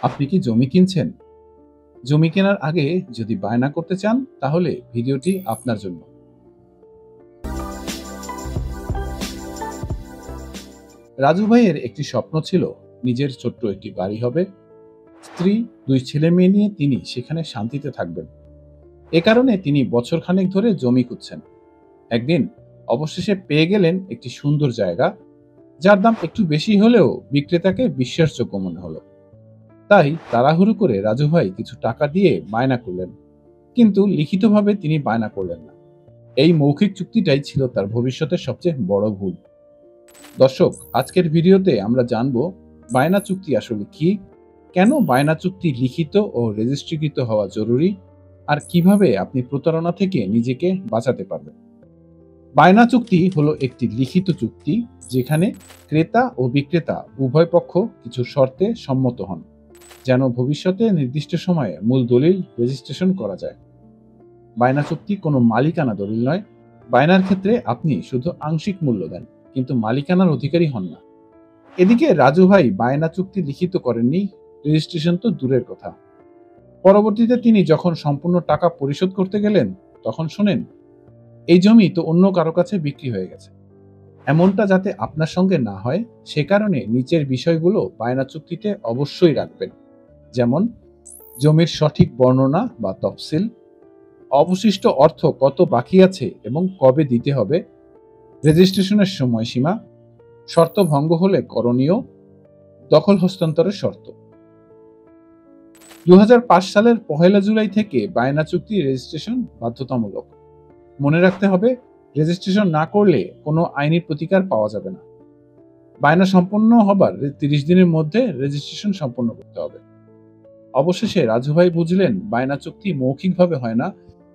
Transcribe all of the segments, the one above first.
আপনি কি জমি কিনছেন? জমি কেনার আগে যদি বায়না করতে চান তাহলে ভিডিওটি আপনার জন্য। রাজু ভাইয়ের একটি স্বপ্ন ছিল নিজের ছোট্ট একটি বাড়ি হবে, স্ত্রী, ২ ছেলে মেয়ে নিয়ে তিনি সেখানে শান্তিতে থাকবেন। এ কারণে তিনি বছরখানেক ধরে জমি খুঁজছেন। একদিন অবশেষে পেয়ে গেলেন একটি সুন্দর জায়গা, যার দাম একটু বেশি হলেও বিক্রেতাকে বিশ্বাসযোগ্য মনে হলো। তাই তাড়াহুড়ো করে রাজু ভাই কিছু টাকা দিয়ে বায়না করলেন, কিন্তু লিখিতভাবে তিনি বায়না করলেন না। এই মৌখিক চুক্তিটাই ছিল তার ভবিষ্যতের সবচেয়ে বড় ভুল। দর্শক, আজকের ভিডিওতে আমরা জানব বায়না চুক্তি আসলে কি, কেন বায়না চুক্তি লিখিত ও রেজিস্ট্রিকৃত হওয়া জরুরি, আর কিভাবে আপনি প্রতারণা থেকে নিজেকে বাঁচাতে পারবেন। বায়না চুক্তি হলো একটি লিখিত চুক্তি যেখানে ক্রেতা ও বিক্রেতা উভয় পক্ষ কিছু শর্তে সম্মত হন, যেন ভবিষ্যতে নির্দিষ্ট সময়ে মূল দলিল রেজিস্ট্রেশন করা যায়। বায়না চুক্তি কোনো মালিকানা দলিল নয়। বায়নার ক্ষেত্রে আপনি শুধু আংশিক মূল্য দেন, কিন্তু মালিকানার অধিকারী হন না। এদিকে রাজু ভাই বায়না চুক্তি লিখিত করেননি, রেজিস্ট্রেশন তো দূরের কথা। পরবর্তীতে তিনি যখন সম্পূর্ণ টাকা পরিশোধ করতে গেলেন, তখন শোনেন এই জমি তো অন্য কারো কাছে বিক্রি হয়ে গেছে। এমনটা যাতে আপনার সঙ্গে না হয়, সে কারণে নিচের বিষয়গুলো বায়না চুক্তিতে অবশ্যই রাখবেন। যেমন জমির সঠিক বর্ণনা বা তফসিল, অবশিষ্ট অর্থ কত বাকি আছে এবং কবে দিতে হবে, রেজিস্ট্রেশনের সময়সীমা, শর্ত ভঙ্গ হলে করণীয়, দখল হস্তান্তরের শর্ত। ২০০৫ সালের ১ জুলাই থেকে বায়না চুক্তি রেজিস্ট্রেশন বাধ্যতামূলক। মনে রাখতে হবে, রেজিস্ট্রেশন না করলে কোনো আইনি প্রতিকার পাওয়া যাবে না। বায়না সম্পন্ন হবার ৩০ দিনের মধ্যে রেজিস্ট্রেশন সম্পন্ন করতে হবে। অবশেষে রাজু ভাই বুঝলেন বায়না চুক্তি মৌখিকভাবে হয় না,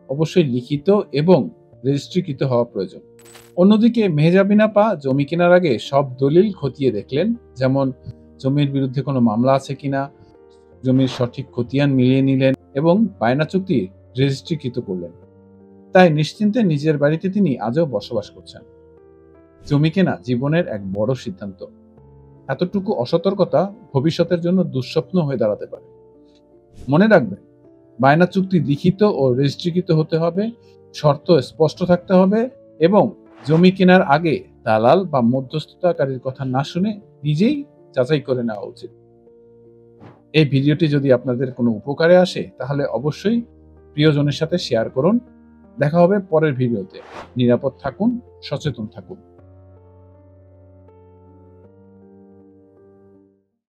অবশ্যই লিখিত এবং রেজিস্ট্রিকৃত হওয়া প্রয়োজন। অন্যদিকে মেহজাবিন আপা জমি কেনার আগে সব দলিল খতিয়ে দেখলেন, যেমন জমির বিরুদ্ধে কোনো মামলা আছে কিনা, জমির সঠিক খতিয়ান মিলিয়ে নিলেন এবং বায়না চুক্তি রেজিস্ট্রিকৃত করলেন। তাই নিশ্চিন্তে নিজের বাড়িতে তিনি আজও বসবাস করছেন। জমি কেনা জীবনের এক বড় সিদ্ধান্ত। এতটুকু অসতর্কতা ভবিষ্যতের জন্য দুঃস্বপ্ন হয়ে দাঁড়াতে পারে। মনে রাখবেন, বায়না চুক্তি লিখিত ও রেজিস্ট্রিকৃত হতে হবে, শর্ত স্পষ্ট থাকতে হবে এবং জমি কেনার আগে দালাল বা মধ্যস্থতাকারীর কথা না শুনে নিজেই যাচাই করে নেওয়া উচিত। এই ভিডিওটি যদি আপনাদের কোনো উপকারে আসে তাহলে অবশ্যই প্রিয়জনের সাথে শেয়ার করুন। দেখা হবে পরের ভিডিওতে। নিরাপদ থাকুন, সচেতন থাকুন।